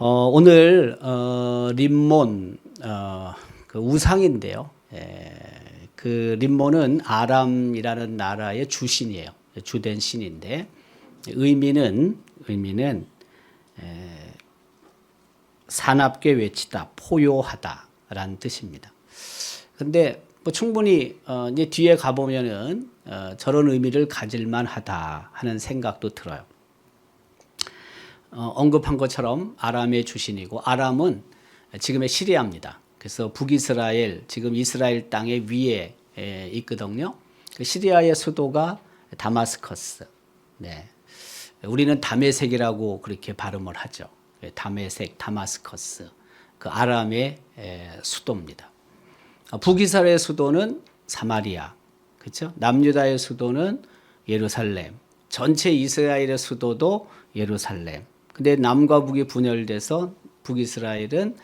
오늘 림몬 그 우상인데요. 그 림몬은 아람이라는 나라의 주신이에요. 주된 신인데 의미는 사납게 외치다, 포효하다라는 뜻입니다. 근데 뭐 충분히 이제 뒤에 가보면은 저런 의미를 가질만하다 하는 생각도 들어요. 언급한 것처럼 아람의 주신이고, 아람은 지금의 시리아입니다. 그래서 북이스라엘, 지금 이스라엘 땅의 위에 있거든요. 그 시리아의 수도가 다마스커스. 네. 우리는 다메섹이라고 그렇게 발음을 하죠. 다메섹, 다마스커스. 그 아람의 수도입니다. 북이스라엘의 수도는 사마리아. 그렇죠? 남유다의 수도는 예루살렘. 전체 이스라엘의 수도도 예루살렘. 근데 남과 북이 분열돼서 북이스라엘은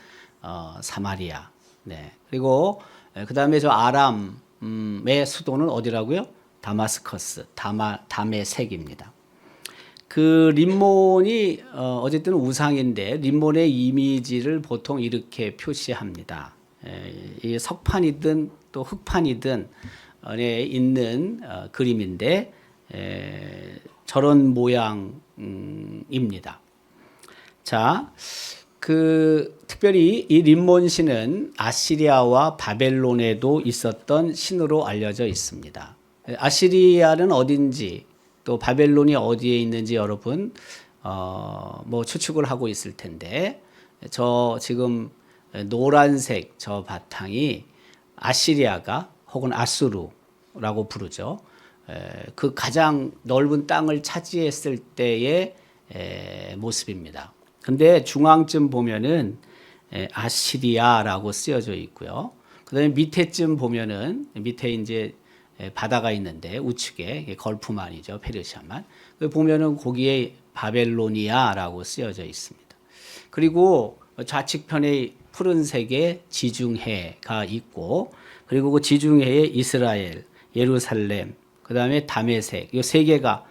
사마리아. 네. 그리고 그다음에 저 아람의 수도는 어디라고요? 다마스커스, 다메섹입니다. 그 림몬이 어쨌든 우상인데 림몬의 이미지를 보통 이렇게 표시합니다. 이 석판이든 또 흙판이든 에 있는 그림인데 저런 모양입니다. 자, 그 특별히 이 림몬신은 아시리아와 바벨론에도 있었던 신으로 알려져 있습니다. 아시리아는 어딘지 또 바벨론이 어디에 있는지 여러분 뭐 추측을 하고 있을 텐데, 저 지금 노란색 저 바탕이 아시리아가 혹은 아수르라고 부르죠. 그 가장 넓은 땅을 차지했을 때의 모습입니다. 근데 중앙쯤 보면은 아시리아라고 쓰여져 있고요. 그다음에 밑에쯤 보면은 밑에 이제 바다가 있는데 우측에 걸프만이죠, 페르시아만. 보면은 거기에 바벨로니아라고 쓰여져 있습니다. 그리고 좌측편에 푸른색의 지중해가 있고, 그리고 그 지중해에 이스라엘, 예루살렘, 그다음에 다메섹, 이 세 개가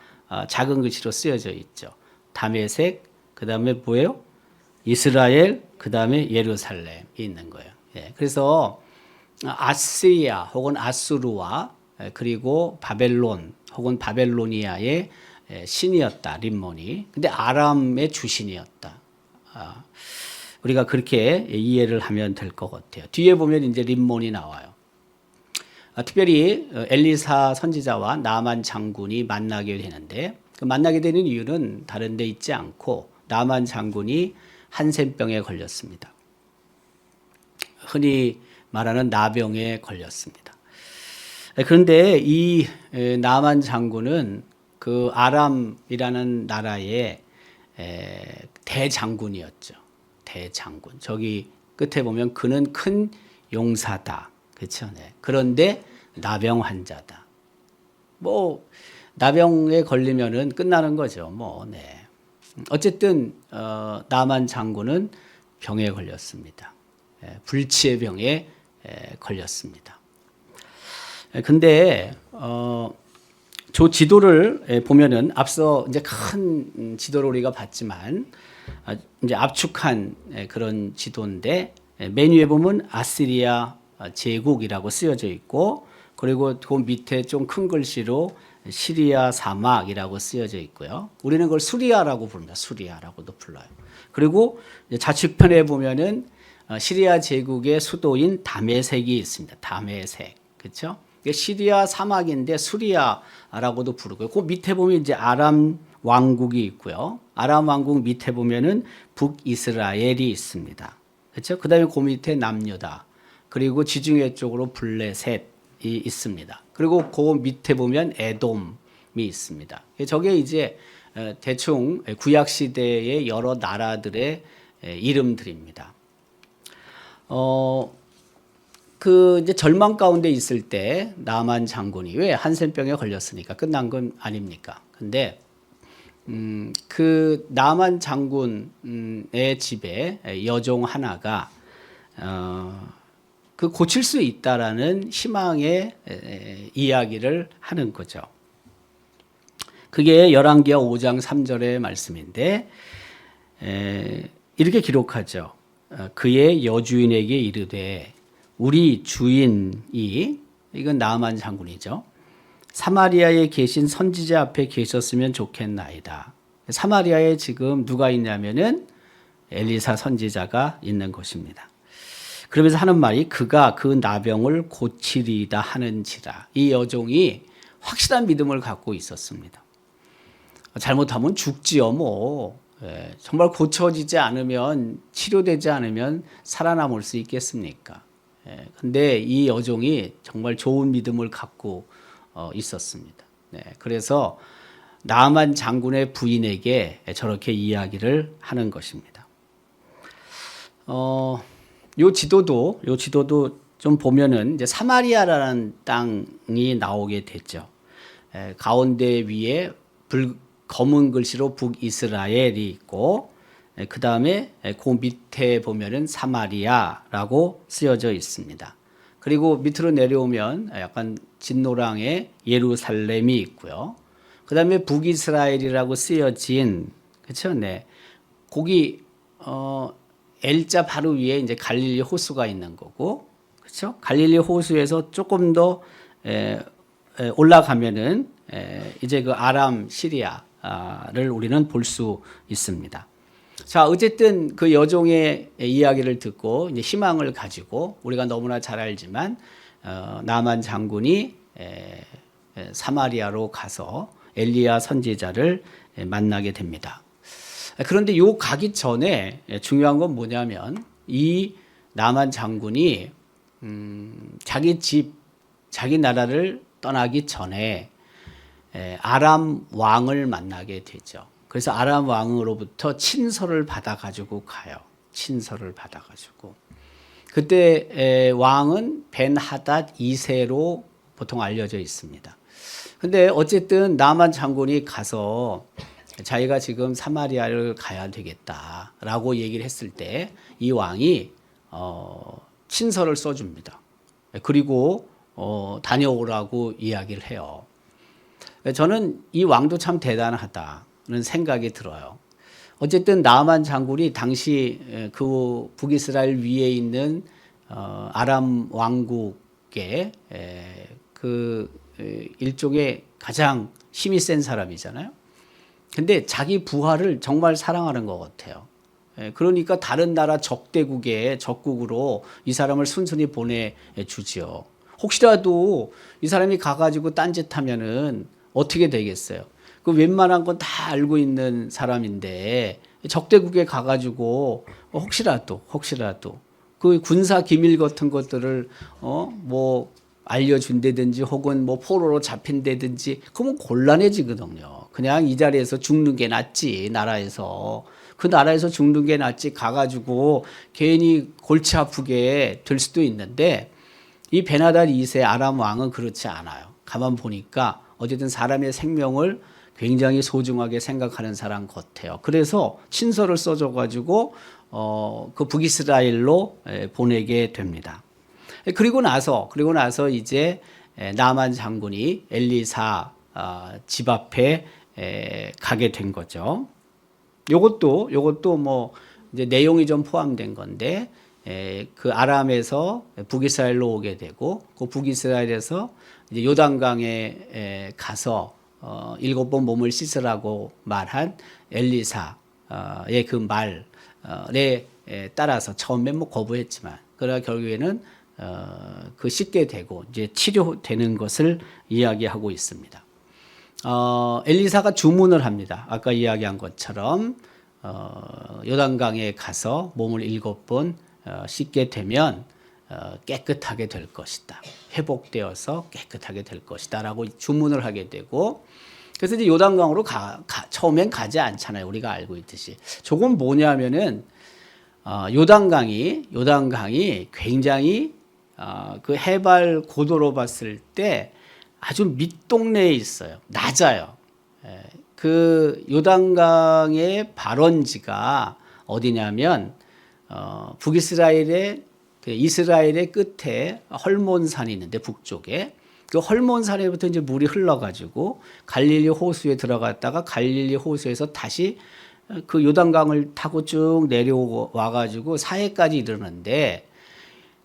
작은 글씨로 쓰여져 있죠. 다메섹, 그다음에 뭐예요? 이스라엘, 그다음에 예루살렘이 있는 거예요. 그래서 아시리아 혹은 아수르와 그리고 바벨론 혹은 바벨로니아의 신이었다, 림몬이. 근데 아람의 주신이었다. 우리가 그렇게 이해를 하면 될 것 같아요. 뒤에 보면 이제 림몬이 나와요. 특별히 엘리사 선지자와 나만 장군이 만나게 되는데, 그 만나게 되는 이유는 다른 데 있지 않고 나만 장군이 한센병에 걸렸습니다. 흔히 말하는 나병에 걸렸습니다. 그런데 이 나만 장군은 그 아람이라는 나라의 대장군이었죠. 대장군. 저기 끝에 보면 그는 큰 용사다. 그렇죠? 네. 그런데 나병 환자다. 뭐 나병에 걸리면은 끝나는 거죠. 뭐 네. 어쨌든 나만 장군은 병에 걸렸습니다. 불치의 병에 걸렸습니다. 근데 저 지도를 보면은 앞서 이제 큰 지도를 우리가 봤지만 이제 압축한 그런 지도인데, 맨 위에 보면 아시리아 제국이라고 쓰여져 있고, 그리고 그 밑에 좀 큰 글씨로 시리아 사막이라고 쓰여져 있고요. 우리는 그걸 수리아라고 부릅니다. 수리아라고도 불러요. 그리고 좌측편에 보면은 시리아 제국의 수도인 다메섹이 있습니다. 다메섹. 그렇죠? 시리아 사막인데 수리아라고도 부르고요. 그 밑에 보면 이제 아람 왕국이 있고요. 아람 왕국 밑에 보면은 북이스라엘이 있습니다. 그렇죠? 그다음에 그 밑에 남유다. 그리고 지중해 쪽으로 블레셋이 있습니다. 그리고 그 밑에 보면 에돔이 있습니다. 저게 이제 대충 구약 시대의 여러 나라들의 이름들입니다. 그 이제 절망 가운데 있을 때 나만 장군이, 왜 한센병에 걸렸으니까 끝난 건 아닙니까? 근데 그 나만 장군의 집에 여종 하나가 그 고칠 수 있다라는 희망의 이야기를 하는 거죠. 그게 열왕기하 5장 3절의 말씀인데 이렇게 기록하죠. 그의 여주인에게 이르되 우리 주인이, 이건 나아만 장군이죠, 사마리아에 계신 선지자 앞에 계셨으면 좋겠나이다. 사마리아에 지금 누가 있냐면은 엘리사 선지자가 있는 것입니다. 그러면서 하는 말이 그가 그 나병을 고치리이다 하는지라. 이 여종이 확실한 믿음을 갖고 있었습니다. 잘못하면 죽지요 뭐. 정말 고쳐지지 않으면, 치료되지 않으면 살아남을 수 있겠습니까? 근데 이 여종이 정말 좋은 믿음을 갖고 있었습니다. 그래서 나아만 장군의 부인에게 저렇게 이야기를 하는 것입니다. 요 지도도 좀 보면은 이제 사마리아라는 땅이 나오게 됐죠. 가운데 위에 검은 글씨로 북이스라엘이 있고, 그 다음에 그 밑에 보면은 사마리아라고 쓰여져 있습니다. 그리고 밑으로 내려오면 약간 진노랑의 예루살렘이 있고요. 그 다음에 북이스라엘이라고 쓰여진, 그렇죠? 네. 거기 L자 바로 위에 이제 갈릴리 호수가 있는 거고, 그렇죠? 갈릴리 호수에서 조금 더 올라가면은 이제 그 아람 시리아를 우리는 볼 수 있습니다. 자, 어쨌든 그 여종의 이야기를 듣고 이제 희망을 가지고, 우리가 너무나 잘 알지만 나만 장군이 사마리아로 가서 엘리야 선지자를 만나게 됩니다. 그런데 요 가기 전에 중요한 건 뭐냐면, 이 나만 장군이 자기 집, 자기 나라를 떠나기 전에 아람 왕을 만나게 되죠. 그래서 아람 왕으로부터 친서를 받아가지고 가요. 친서를 받아가지고. 그때 왕은 벤하닷 2세로 보통 알려져 있습니다. 근데 어쨌든 나만 장군이 가서 자기가 지금 사마리아를 가야 되겠다라고 얘기를 했을 때 이 왕이 친서를 써줍니다. 그리고 다녀오라고 이야기를 해요. 저는 이 왕도 참 대단하다는 생각이 들어요. 어쨌든 나아만 장군이 당시 그 북이스라엘 위에 있는 아람 왕국의 그 일종의 가장 힘이 센 사람이잖아요. 근데 자기 부하를 정말 사랑하는 것 같아요. 그러니까 다른 나라 적국으로 이 사람을 순순히 보내주지요. 혹시라도 이 사람이 가가지고 딴짓하면은 어떻게 되겠어요? 그 웬만한 건 다 알고 있는 사람인데 적대국에 가가지고 혹시라도 그 군사 기밀 같은 것들을 뭐 알려준다든지 혹은 뭐 포로로 잡힌다든지, 그러면 곤란해지거든요. 그냥 이 자리에서 죽는 게 낫지, 나라에서. 그 나라에서 죽는 게 낫지, 가가지고 괜히 골치 아프게 될 수도 있는데, 이 베나닷 2세 아람 왕은 그렇지 않아요. 가만 보니까 어쨌든 사람의 생명을 굉장히 소중하게 생각하는 사람 같아요. 그래서 친서를 써줘가지고 그 북이스라엘로 보내게 됩니다. 그리고 나서 이제 나만 장군이 엘리사 집 앞에 가게 된 거죠. 요것도 뭐 이제 내용이 좀 포함된 건데, 그 아람에서 북이스라엘로 오게 되고, 그 북이스라엘에서 이제 요단강에 가서 7번 몸을 씻으라고 말한 엘리사의 그 말에 따라서 처음에 뭐 거부했지만, 그러나 결국에는 그 씻게 되고 이제 치료되는 것을 이야기하고 있습니다. 엘리사가 주문을 합니다. 아까 이야기한 것처럼 요단강에 가서 몸을 7번 씻게 되면 깨끗하게 될 것이다. 회복되어서 깨끗하게 될 것이다 라고 주문을 하게 되고, 그래서 이제 요단강으로 처음엔 가지 않잖아요. 우리가 알고 있듯이. 조금 뭐냐면은 요단강이 굉장히 그 해발 고도로 봤을 때 아주 밑동네에 있어요. 낮아요. 그 요단강의 발원지가 어디냐면 북이스라엘의 이스라엘의 끝에 헐몬산이 있는데, 북쪽에 그 헐몬산에부터 이제 물이 흘러가지고 갈릴리 호수에 들어갔다가 갈릴리 호수에서 다시 그 요단강을 타고 쭉 내려와 가지고 사해까지 이르는데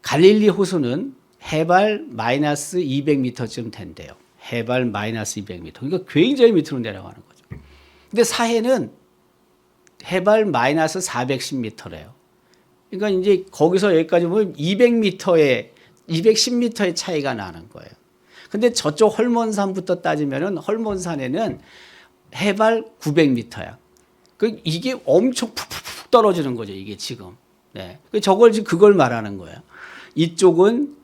갈릴리 호수는 해발 마이너스 200m쯤 된대요. 해발 마이너스 200m. 그러니까 굉장히 밑으로 내려가는 거죠. 근데 사해는 해발 마이너스 410m래요. 그러니까 이제 거기서 여기까지 보면 210m의 차이가 나는 거예요. 근데 저쪽 헐몬산부터 따지면은 헐몬산에는 해발 900m야. 그 이게 엄청 푹푹푹 떨어지는 거죠. 이게 지금. 네. 저걸 지금 그걸 말하는 거예요. 이쪽은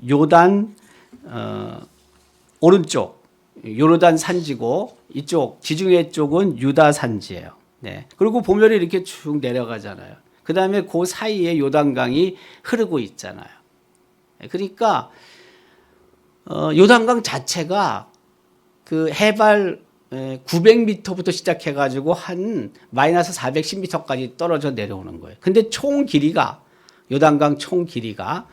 요단 오른쪽 요르단 산지고 이쪽 지중해 쪽은 유다 산지예요. 네. 그리고 보면 이렇게 쭉 내려가잖아요. 그 다음에 그 사이에 요단강이 흐르고 있잖아요. 그러니까 요단강 자체가 그 해발 900m부터 시작해가지고 한 마이너스 410m까지 떨어져 내려오는 거예요. 근데 총 길이가 요단강 총 길이가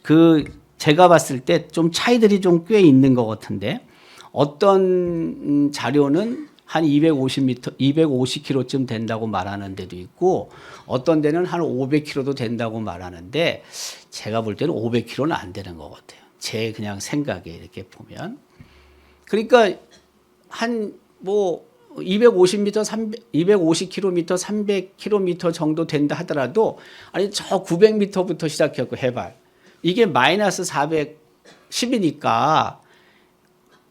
그 제가 봤을 때 좀 차이들이 좀 꽤 있는 것 같은데 어떤 자료는 한 250m, 250km쯤 된다고 말하는 데도 있고 어떤 데는 한 500km도 된다고 말하는데 제가 볼 때는 500km는 안 되는 것 같아요. 제 그냥 생각에 이렇게 보면. 그러니까 한 뭐 250m, 250km, 300km 정도 된다 하더라도 아니 저 900m부터 시작했고 해발 이게 마이너스 410이니까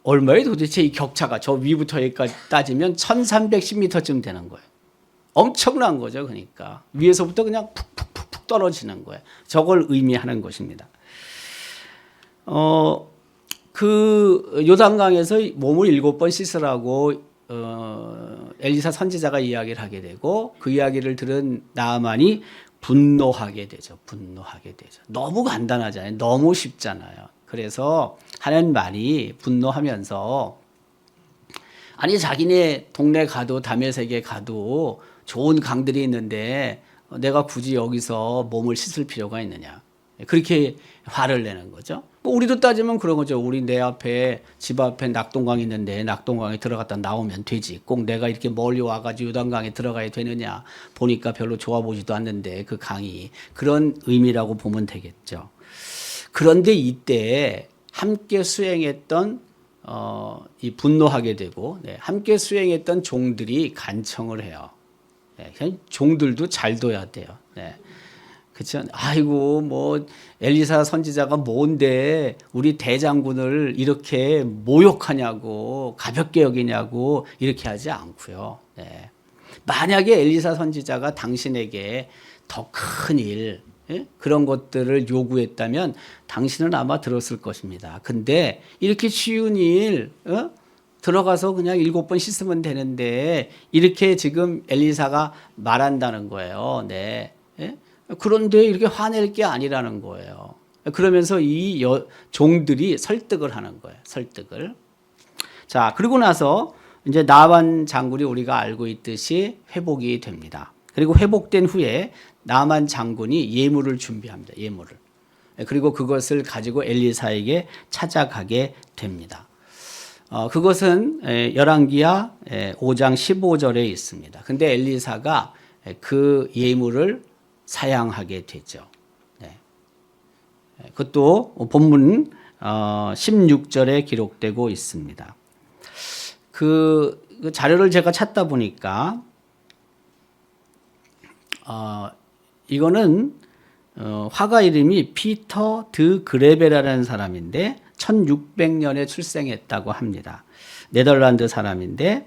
얼마예요 도대체 이 격차가 저 위부터 여기까지 따지면 1310m쯤 되는 거예요. 엄청난 거죠. 그러니까 위에서부터 그냥 푹푹푹 떨어지는 거예요. 저걸 의미하는 것입니다. 그 요단강에서 몸을 7번 씻으라고 엘리사 선지자가 이야기를 하게 되고 그 이야기를 들은 나아만이 분노하게 되죠. 분노하게 되죠. 너무 간단하잖아요. 너무 쉽잖아요. 그래서 하는 말이 분노하면서 아니 자기네 동네 가도 다메섹에 가도 좋은 강들이 있는데 내가 굳이 여기서 몸을 씻을 필요가 있느냐. 그렇게 화를 내는 거죠. 뭐 우리도 따지면 그런 거죠. 우리 내 앞에 집 앞에 낙동강이 있는데 낙동강에 들어갔다 나오면 되지. 꼭 내가 이렇게 멀리 와가지고 요단강에 들어가야 되느냐. 보니까 별로 좋아 보지도 않는데 그 강이 그런 의미라고 보면 되겠죠. 그런데 이때 함께 수행했던 이 분노하게 되고 함께 수행했던 종들이 간청을 해요. 그냥 종들도 잘 둬야 돼요. 그렇죠. 아이고 뭐 엘리사 선지자가 뭔데 우리 대장군을 이렇게 모욕하냐고 가볍게 여기냐고 이렇게 하지 않고요. 만약에 엘리사 선지자가 당신에게 더 큰 일 그런 것들을 요구했다면 당신은 아마 들었을 것입니다. 근데 이렇게 쉬운 일 들어가서 그냥 7번 씻으면 되는데 이렇게 지금 엘리사가 말한다는 거예요. 그런데 이렇게 화낼 게 아니라는 거예요. 그러면서 이 종들이 설득을 하는 거예요. 설득을. 자, 그리고 나서 이제 나만 장군이 우리가 알고 있듯이 회복이 됩니다. 그리고 회복된 후에 나만 장군이 예물을 준비합니다. 예물을. 그리고 그것을 가지고 엘리사에게 찾아가게 됩니다. 그것은 열왕기하 5장 15절에 있습니다. 근데 엘리사가 그 예물을 사양하게 되죠. 그것도 본문 16절에 기록되고 있습니다. 그 자료를 제가 찾다 보니까 이거는 화가 이름이 피터 드 그레베라는 사람인데 1600년에 출생했다고 합니다. 네덜란드 사람인데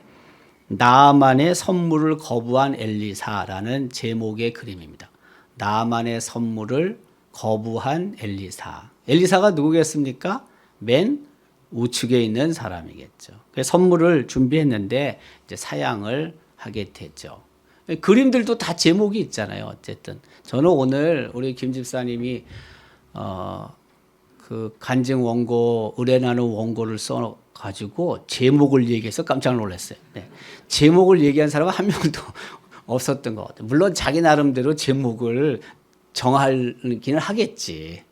나아만의 선물을 거부한 엘리사라는 제목의 그림입니다. 나아만의 선물을 거부한 엘리사. 엘리사가 누구겠습니까? 맨 우측에 있는 사람이겠죠. 선물을 준비했는데 이제 사양을 하게 되죠. 그림들도 다 제목이 있잖아요. 어쨌든 저는 오늘 우리 김 집사님이 그 간증 원고 의뢰나는 원고를 써 가지고 제목을 얘기해서 깜짝 놀랐어요. 제목을 얘기한 사람은 한 명도 없었던 것 같아요. 물론 자기 나름대로 제목을 정하기는 하겠지.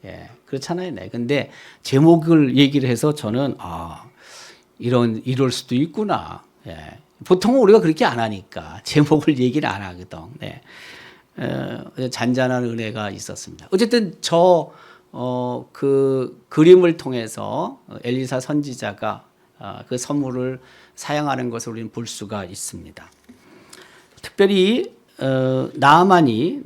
그렇잖아요. 근데 제목을 얘기를 해서 저는 이럴 수도 있구나. 보통은 우리가 그렇게 안 하니까 제목을 얘기를 안 하거든. 네. 잔잔한 은혜가 있었습니다. 어쨌든 그 그림을 통해서 엘리사 선지자가 그 선물을 사용하는 것을 우리는 볼 수가 있습니다. 특별히 나아만이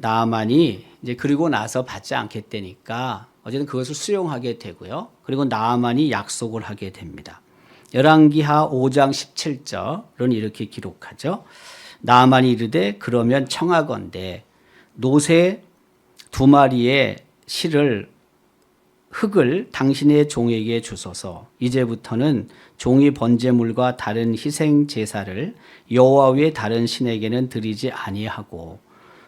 이제 그리고 나서 받지 않겠다니까 어쨌든 그것을 수용하게 되고요. 그리고 나아만이 약속을 하게 됩니다. 열왕기하 5장 17절은 이렇게 기록하죠. 나아만이 이르되 그러면 청하건대 노새 2마리의 흙을 당신의 종에게 주소서. 이제부터는 종이 번제물과 다른 희생 제사를 여호와 외 다른 신에게는 드리지 아니하고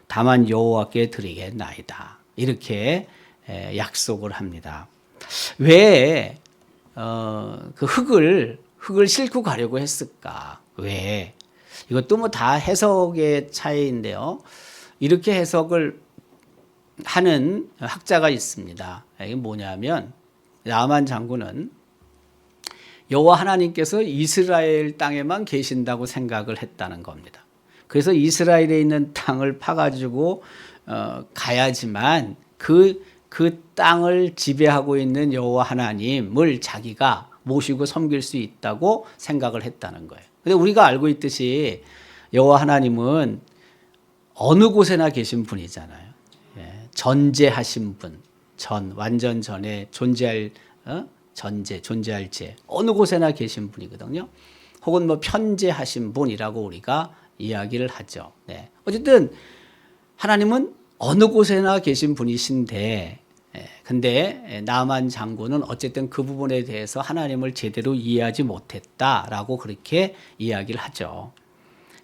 다만 여호와께 드리겠나이다. 이렇게 약속을 합니다. 왜 그 흙을 싣고 가려고 했을까? 왜? 이것도 뭐 다 해석의 차이인데요. 이렇게 해석을 하는 학자가 있습니다. 이게 뭐냐면 나만 장군은 여호와 하나님께서 이스라엘 땅에만 계신다고 생각을 했다는 겁니다. 그래서 이스라엘에 있는 땅을 파가지고 가야지만 그 땅을 지배하고 있는 여호와 하나님을 자기가 모시고 섬길 수 있다고 생각을 했다는 거예요. 근데 우리가 알고 있듯이 여호와 하나님은 어느 곳에나 계신 분이잖아요. 전제하신 분, 완전 전에 존재할 존재할 제 어느 곳에나 계신 분이거든요. 혹은 뭐 편재하신 분이라고 우리가 이야기를 하죠. 네. 어쨌든 하나님은 어느 곳에나 계신 분이신데, 근데 나만 장군은 어쨌든 그 부분에 대해서 하나님을 제대로 이해하지 못했다라고 그렇게 이야기를 하죠.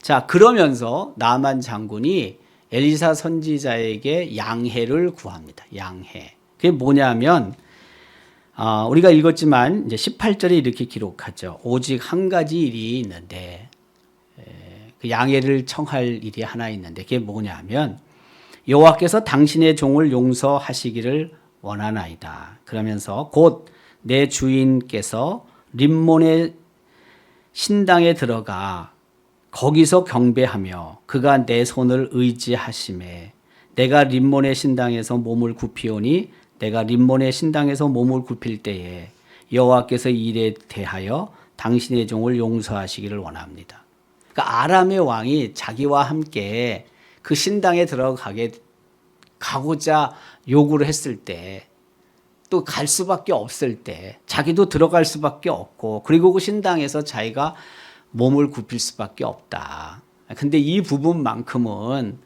자, 그러면서 나만 장군이 엘리사 선지자에게 양해를 구합니다. 양해. 그게 뭐냐면 우리가 읽었지만 이제 18절에 이렇게 기록하죠. 오직 한 가지 일이 있는데 그 양해를 청할 일이 하나 있는데 그게 뭐냐면 여호와께서 당신의 종을 용서하시기를 원하나이다. 그러면서 곧 내 주인께서 림몬의 신당에 들어가 거기서 경배하며 그가 내 손을 의지하심에 내가 림몬의 신당에서 몸을 굽히오니 내가 림몬의 신당에서 몸을 굽힐 때에 여호와께서 이 일에 대하여 당신의 종을 용서하시기를 원합니다. 그러니까 아람의 왕이 자기와 함께 그 신당에 가고자 요구를 했을 때 또 갈 수밖에 없을 때 자기도 들어갈 수밖에 없고 그리고 그 신당에서 자기가 몸을 굽힐 수밖에 없다. 근데 이 부분만큼은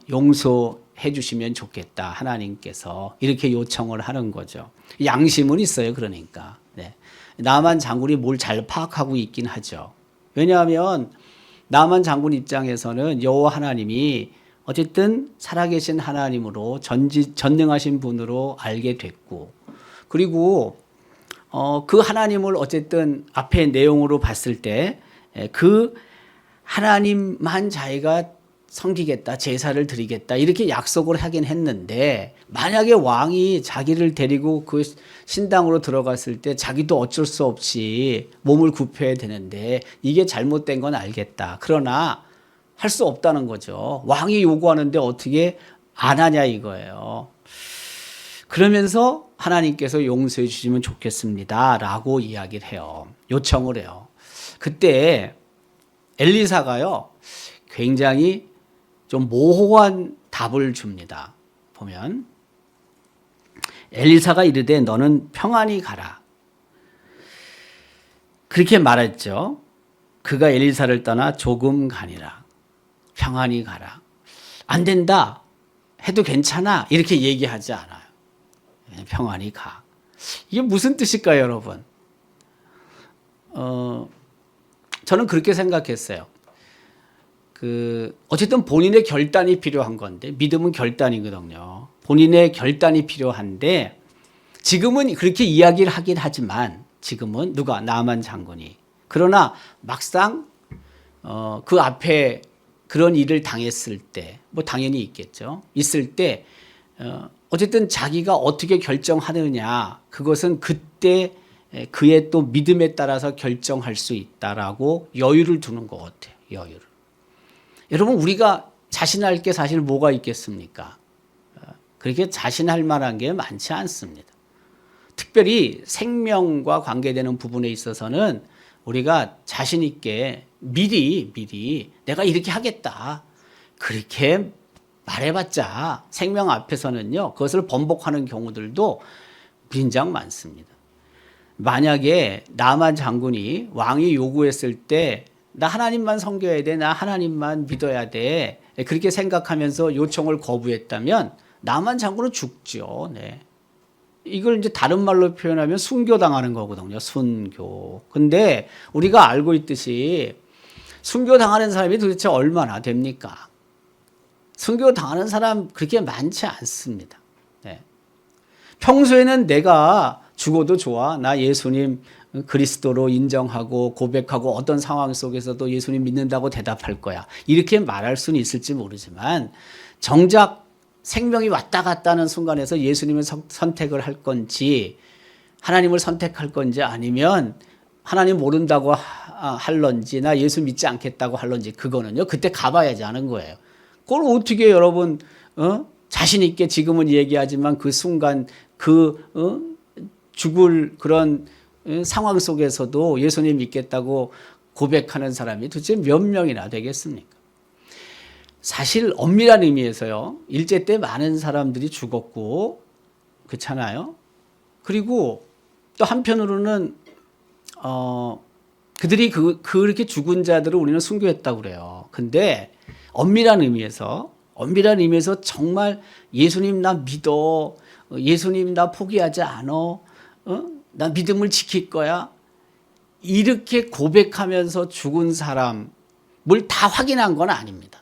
용서해 주시면 좋겠다. 하나님께서 이렇게 요청을 하는 거죠. 양심은 있어요. 그러니까. 네. 나만 장군이 뭘 잘 파악하고 있긴 하죠. 왜냐하면 나만 장군 입장에서는 여호와 하나님이 어쨌든 살아계신 하나님으로 전능하신 분으로 알게 됐고 그리고 그 하나님을 어쨌든 앞에 내용으로 봤을 때 그 하나님만 자기가 섬기겠다, 제사를 드리겠다 이렇게 약속을 하긴 했는데 만약에 왕이 자기를 데리고 그 신당으로 들어갔을 때 자기도 어쩔 수 없이 몸을 굽혀야 되는데 이게 잘못된 건 알겠다. 그러나 할 수 없다는 거죠. 왕이 요구하는데 어떻게 안 하냐 이거예요. 그러면서 하나님께서 용서해 주시면 좋겠습니다 라고 이야기를 해요. 요청을 해요. 그때 엘리사가요 굉장히 좀 모호한 답을 줍니다. 보면 엘리사가 이르되 너는 평안히 가라. 그렇게 말했죠. 그가 엘리사를 떠나 조금 가니라. 평안히 가라. 안 된다 해도 괜찮아 이렇게 얘기하지 않아요. 평안히 가. 이게 무슨 뜻일까요, 여러분? 저는 그렇게 생각했어요. 어쨌든 본인의 결단이 필요한 건데, 믿음은 결단이거든요. 본인의 결단이 필요한데, 지금은 그렇게 이야기를 하긴 하지만, 지금은 누가? 나만 장군이. 그러나 막상, 그 앞에 그런 일을 당했을 때, 뭐 당연히 있겠죠. 있을 때, 어쨌든 자기가 어떻게 결정하느냐, 그것은 그때 그의 또 믿음에 따라서 결정할 수 있다라고 여유를 두는 것 같아요. 여유를. 여러분 우리가 자신할 게 사실 뭐가 있겠습니까? 그렇게 자신할 만한 게 많지 않습니다. 특별히 생명과 관계되는 부분에 있어서는 우리가 자신 있게 미리 내가 이렇게 하겠다. 그렇게 말해봤자 생명 앞에서는요. 그것을 번복하는 경우들도 빈장 많습니다. 만약에 나만 장군이 왕이 요구했을 때 나 하나님만 섬겨야 돼. 나 하나님만 믿어야 돼. 그렇게 생각하면서 요청을 거부했다면 나만 장군은 죽죠. 네. 이걸 이제 다른 말로 표현하면 순교당하는 거거든요. 순교. 근데 우리가 알고 있듯이 순교당하는 사람이 도대체 얼마나 됩니까? 순교당하는 사람 그렇게 많지 않습니다. 네. 평소에는 내가 죽어도 좋아. 나 예수님 그리스도로 인정하고 고백하고 어떤 상황 속에서도 예수님 믿는다고 대답할 거야. 이렇게 말할 수는 있을지 모르지만 정작 생명이 왔다 갔다 하는 순간에서 예수님을 선택을 할 건지 하나님을 선택할 건지 아니면 하나님 모른다고 할런지 나 예수 믿지 않겠다고 할런지 그거는요. 그때 가봐야지 하는 거예요. 그걸 어떻게 여러분 자신 있게 지금은 얘기하지만 그 순간 죽을 그런 상황 속에서도 예수님 믿겠다고 고백하는 사람이 도대체 몇 명이나 되겠습니까? 사실 엄밀한 의미에서요. 일제 때 많은 사람들이 죽었고 그렇잖아요. 그리고 또 한편으로는 그들이 그렇게 죽은 자들을 우리는 순교했다고 그래요. 근데 엄밀한 의미에서 정말 예수님 나 믿어. 예수님 나 포기하지 않어. 나 믿음을 지킬 거야. 이렇게 고백하면서 죽은 사람을 다 확인한 건 아닙니다.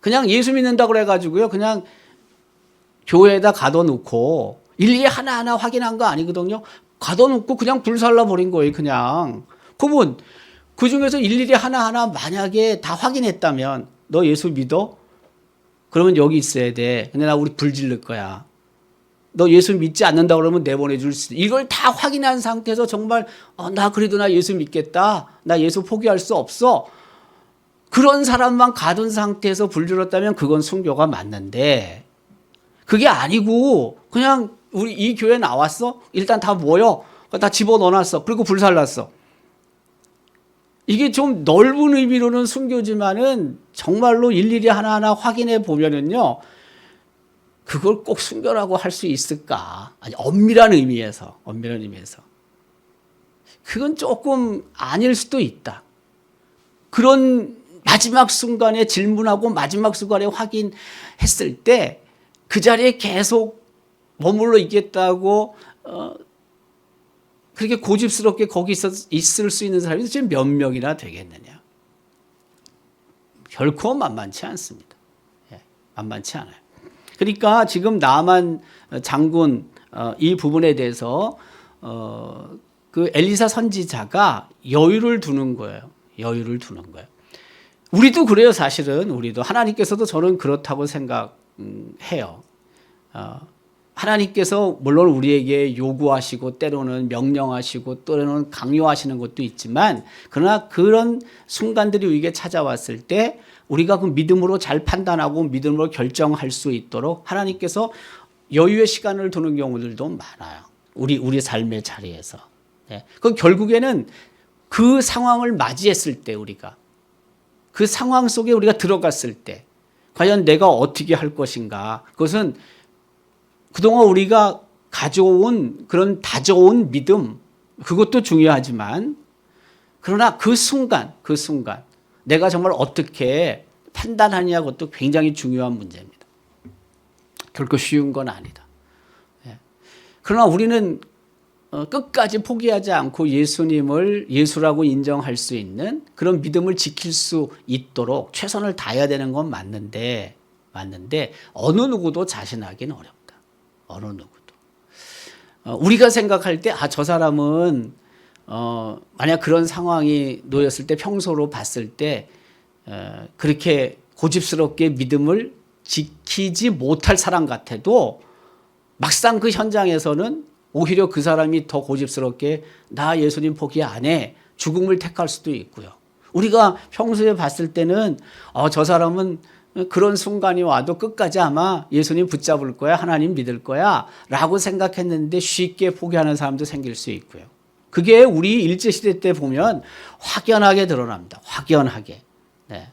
그냥 예수 믿는다고 그래가지고요. 그냥 교회에다 가둬놓고 일일이 하나하나 확인한 거 아니거든요. 가둬놓고 그냥 불살라 버린 거예요. 그냥. 그러면 그 중에서 일일이 하나하나 만약에 다 확인했다면 너 예수 믿어? 그러면 여기 있어야 돼. 근데 나 우리 불 지를 거야. 너 예수 믿지 않는다 그러면 내보내 줄 수 있어. 이걸 다 확인한 상태에서 정말 나 그래도 나 예수 믿겠다. 나 예수 포기할 수 없어. 그런 사람만 가둔 상태에서 불질렀다면 그건 순교가 맞는데 그게 아니고 그냥 우리 이 교회 나왔어? 일단 다 모여. 다 집어넣어놨어. 그리고 불살랐어. 이게 좀 넓은 의미로는 순교지만은 정말로 일일이 하나하나 확인해 보면은요. 그걸 꼭 순교라고 할 수 있을까? 아니, 엄밀한 의미에서. 그건 조금 아닐 수도 있다. 그런 마지막 순간에 질문하고 마지막 순간에 확인했을 때 그 자리에 계속 머물러 있겠다고 그렇게 고집스럽게 거기 있을 수 있는 사람이 도대체 몇 명이나 되겠느냐. 결코 만만치 않습니다. 만만치 않아요. 그러니까 지금 나만 장군 이 부분에 대해서 그 엘리사 선지자가 여유를 두는 거예요. 우리도 그래요. 사실은 우리도 하나님께서도 저는 그렇다고 생각해요. 하나님께서 물론 우리에게 요구하시고 때로는 명령하시고 때로는 강요하시는 것도 있지만 그러나 그런 순간들이 우리에게 찾아왔을 때 우리가 그 믿음으로 잘 판단하고 믿음으로 결정할 수 있도록 하나님께서 여유의 시간을 두는 경우들도 많아요. 우리 삶의 자리에서. 그 결국에는 그 상황을 맞이했을 때 우리가 그 상황 속에 우리가 들어갔을 때 과연 내가 어떻게 할 것인가. 그것은 그동안 우리가 가져온 그런 다져온 믿음 그것도 중요하지만 그러나 그 순간 내가 정말 어떻게 판단하느냐 그것도 굉장히 중요한 문제입니다. 결코 쉬운 건 아니다. 그러나 우리는 끝까지 포기하지 않고 예수님을 예수라고 인정할 수 있는 그런 믿음을 지킬 수 있도록 최선을 다해야 되는 건 맞는데 어느 누구도 자신하기는 어렵다. 어느 누구도. 우리가 생각할 때 저 사람은 만약 그런 상황이 놓였을 때 평소로 봤을 때 그렇게 고집스럽게 믿음을 지키지 못할 사람 같아도 막상 그 현장에서는 오히려 그 사람이 더 고집스럽게 나 예수님 포기 안 해. 죽음을 택할 수도 있고요. 우리가 평소에 봤을 때는 저 사람은 그런 순간이 와도 끝까지 아마 예수님 붙잡을 거야, 하나님 믿을 거야 라고 생각했는데 쉽게 포기하는 사람도 생길 수 있고요. 그게 우리 일제시대 때 보면 확연하게 드러납니다. 확연하게. 네.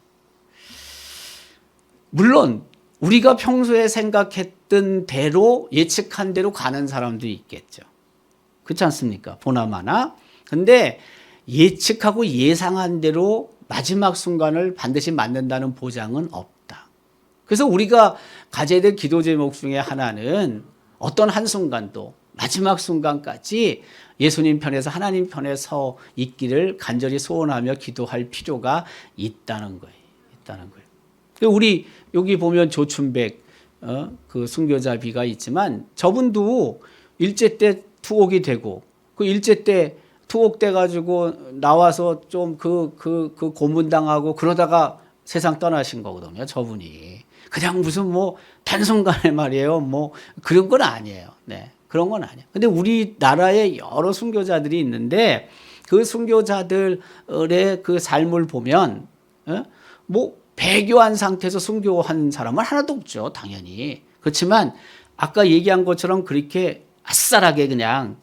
물론 우리가 평소에 생각했던 대로 예측한 대로 가는 사람도 있겠죠. 그렇지 않습니까? 보나마나. 근데 예측하고 예상한 대로 마지막 순간을 반드시 맞는다는 보장은 없다. 그래서 우리가 가져야 될 기도 제목 중에 하나는 어떤 한순간도 마지막 순간까지 예수님 편에서 하나님 편에 서 있기를 간절히 소원하며 기도할 필요가 있다는 거예요. 있다는 거예요. 우리 여기 보면 조춘백 그 순교자비가 있지만 저분도 일제 때 투옥이 되고 그 일제 때 투옥돼 가지고 나와서 좀 그 고문당하고 그러다가 세상 떠나신 거거든요. 저분이 그냥 무슨 뭐 단순간에 말이에요. 뭐 그런 건 아니에요. 네. 그런 건 아니에요. 근데 우리나라에 여러 순교자들이 있는데 그 순교자들의 그 삶을 보면 뭐 배교한 상태에서 순교한 사람은 하나도 없죠. 당연히. 그렇지만 아까 얘기한 것처럼 그렇게 아싸라게 그냥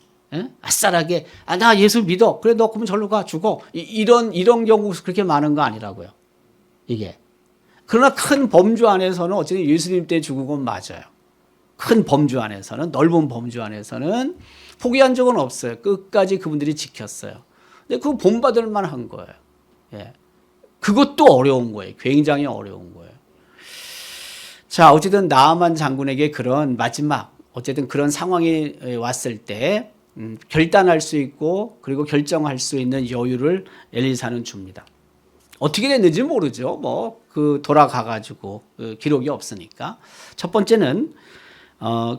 아싸라게 나 예수 믿어. 그래 너 그러면 절로 가 죽어. 이런 경우 그렇게 많은 거 아니라고요. 이게. 그러나 큰 범주 안에서는 어쨌든 예수님 때 죽은 건 맞아요. 큰 범주 안에서는 넓은 범주 안에서는 포기한 적은 없어요. 끝까지 그분들이 지켰어요. 근데 그거 본받을 만한 거예요. 예. 그것도 어려운 거예요. 굉장히 어려운 거예요. 자, 어쨌든 나아만 장군에게 그런 마지막 어쨌든 그런 상황이 왔을 때 결단할 수 있고 그리고 결정할 수 있는 여유를 엘리사는 줍니다. 어떻게 됐는지 모르죠. 그 돌아가가지고 기록이 없으니까. 첫 번째는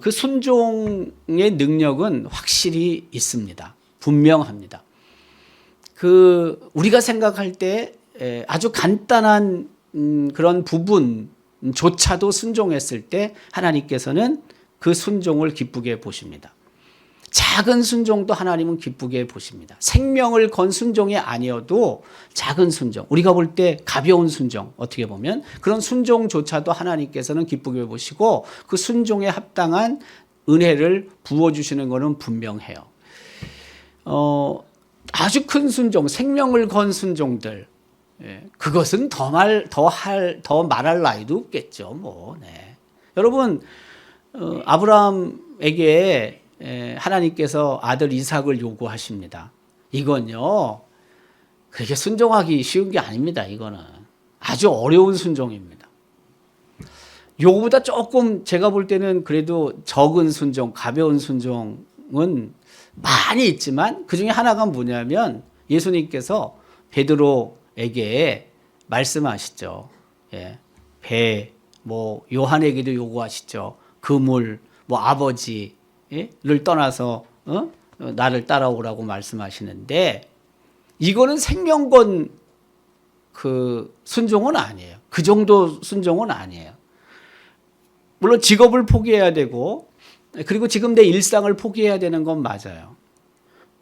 그 순종의 능력은 확실히 있습니다. 분명합니다. 우리가 생각할 때 아주 간단한 그런 부분조차도 순종했을 때 하나님께서는 그 순종을 기쁘게 보십니다. 작은 순종도 하나님은 기쁘게 보십니다. 생명을 건 순종이 아니어도 작은 순종, 우리가 볼 때 가벼운 순종, 어떻게 보면 그런 순종조차도 하나님께서는 기쁘게 보시고 그 순종에 합당한 은혜를 부어주시는 것은 분명해요. 아주 큰 순종, 생명을 건 순종들, 그것은 더 말할 나위도 없겠죠. 네. 여러분, 아브라함에게 하나님께서 아들 이삭을 요구하십니다. 이건요, 그렇게 순종하기 쉬운 게 아닙니다. 이거는 아주 어려운 순종입니다. 요거보다 조금 제가 볼 때는 그래도 적은 순종, 가벼운 순종은 많이 있지만 그 중에 하나가 뭐냐면 예수님께서 베드로에게 말씀하시죠. 요한에게도 요구하시죠. 그물, 아버지를 떠나서 나를 따라오라고 말씀하시는데 이거는 생명건 그 순종은 아니에요. 그 정도 순종은 아니에요. 물론 직업을 포기해야 되고 그리고 지금 내 일상을 포기해야 되는 건 맞아요.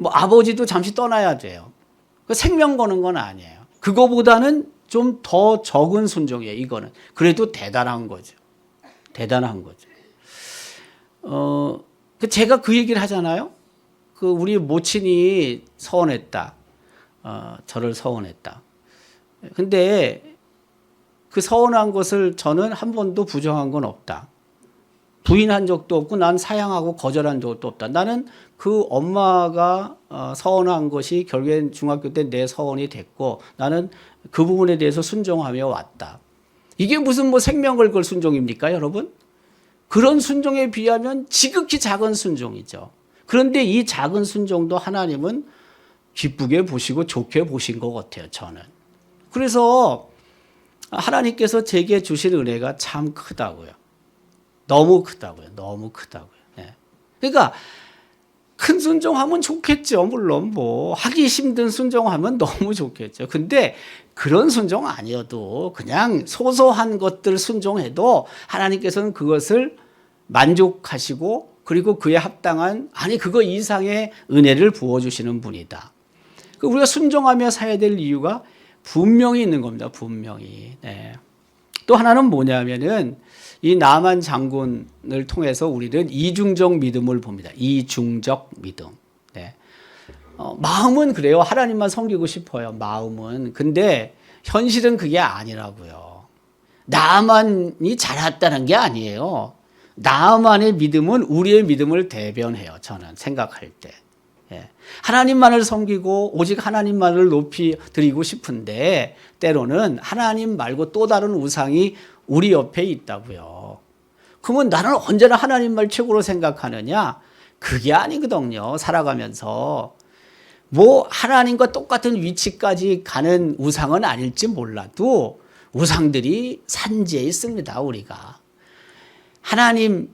아버지도 잠시 떠나야 돼요. 생명 거는 건 아니에요. 그거보다는 좀 더 적은 순종이에요. 이거는 그래도 대단한 거죠. 대단한 거죠. 제가 그 얘기를 하잖아요. 우리 모친이 서원했다. 저를 서원했다. 근데 그 서원한 것을 저는 한 번도 부정한 건 없다. 부인한 적도 없고 난 사양하고 거절한 적도 없다. 나는 그 엄마가 서원한 것이 결국엔 중학교 때 내 서원이 됐고 나는 그 부분에 대해서 순종하며 왔다. 이게 무슨 생명을 걸 순종입니까, 여러분? 그런 순종에 비하면 지극히 작은 순종이죠. 그런데 이 작은 순종도 하나님은 기쁘게 보시고 좋게 보신 것 같아요, 저는. 그래서 하나님께서 제게 주실 은혜가 참 크다고요. 너무 크다고요. 너무 크다고요. 그러니까 큰 순종하면 좋겠죠. 물론 하기 힘든 순종하면 너무 좋겠죠. 근데 그런 순종 아니어도 그냥 소소한 것들 순종해도 하나님께서는 그것을 만족하시고 그리고 그에 합당한 그거 이상의 은혜를 부어주시는 분이다. 우리가 순종하며 살아야 될 이유가 분명히 있는 겁니다. 분명히. 네. 또 하나는 뭐냐면은 이 나만 장군을 통해서 우리는 이중적 믿음을 봅니다. 이중적 믿음. 네. 마음은 그래요. 하나님만 섬기고 싶어요. 마음은. 근데 현실은 그게 아니라고요. 나만이 잘했다는 게 아니에요. 나만의 믿음은 우리의 믿음을 대변해요. 저는 생각할 때. 예. 하나님만을 섬기고 오직 하나님만을 높이 드리고 싶은데 때로는 하나님 말고 또 다른 우상이 우리 옆에 있다고요. 그러면 나는 언제나 하나님만 최고로 생각하느냐? 그게 아니거든요. 살아가면서. 하나님과 똑같은 위치까지 가는 우상은 아닐지 몰라도 우상들이 산지에 있습니다. 우리가. 하나님만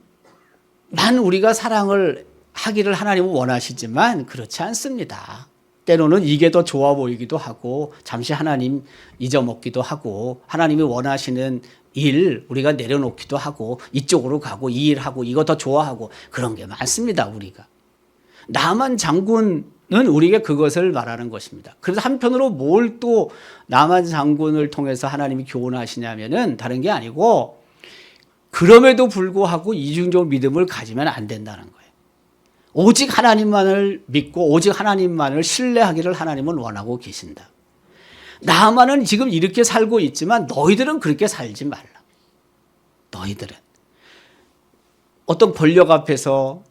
우리가 사랑을 하기를 하나님은 원하시지만 그렇지 않습니다. 때로는 이게 더 좋아 보이기도 하고 잠시 하나님 잊어먹기도 하고 하나님이 원하시는 일 우리가 내려놓기도 하고 이쪽으로 가고 이 일하고 이거 더 좋아하고 그런 게 많습니다. 우리가. 나만 장군은 우리에게 그것을 말하는 것입니다. 그래서 한편으로 뭘 또 나만 장군을 통해서 하나님이 교훈하시냐면은 다른 게 아니고 그럼에도 불구하고 이중적 믿음을 가지면 안 된다는 거예요. 오직 하나님만을 믿고 오직 하나님만을 신뢰하기를 하나님은 원하고 계신다. 나만은 지금 이렇게 살고 있지만 너희들은 그렇게 살지 말라. 너희들은. 어떤 권력 앞에서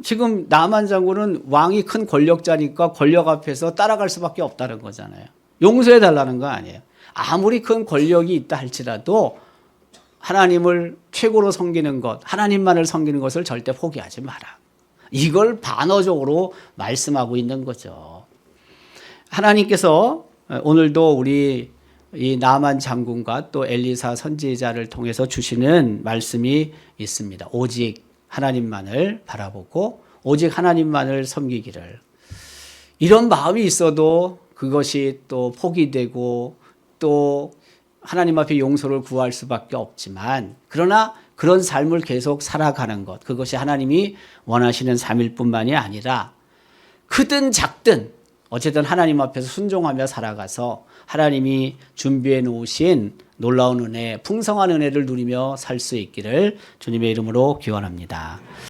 지금 나만 장군은 왕이 큰 권력자니까 권력 앞에서 따라갈 수밖에 없다는 거잖아요. 용서해 달라는 거 아니에요. 아무리 큰 권력이 있다 할지라도 하나님을 최고로 섬기는 것, 하나님만을 섬기는 것을 절대 포기하지 마라. 이걸 반어적으로 말씀하고 있는 거죠. 하나님께서 오늘도 우리 이 나만 장군과 또 엘리사 선지자를 통해서 주시는 말씀이 있습니다. 오직 하나님만을 바라보고 오직 하나님만을 섬기기를. 이런 마음이 있어도 그것이 또 포기되고 또 하나님 앞에 용서를 구할 수밖에 없지만 그러나 그런 삶을 계속 살아가는 것 그것이 하나님이 원하시는 삶일 뿐만이 아니라 크든 작든 어쨌든 하나님 앞에서 순종하며 살아가서 하나님이 준비해 놓으신 놀라운 은혜, 풍성한 은혜를 누리며 살 수 있기를 주님의 이름으로 기원합니다.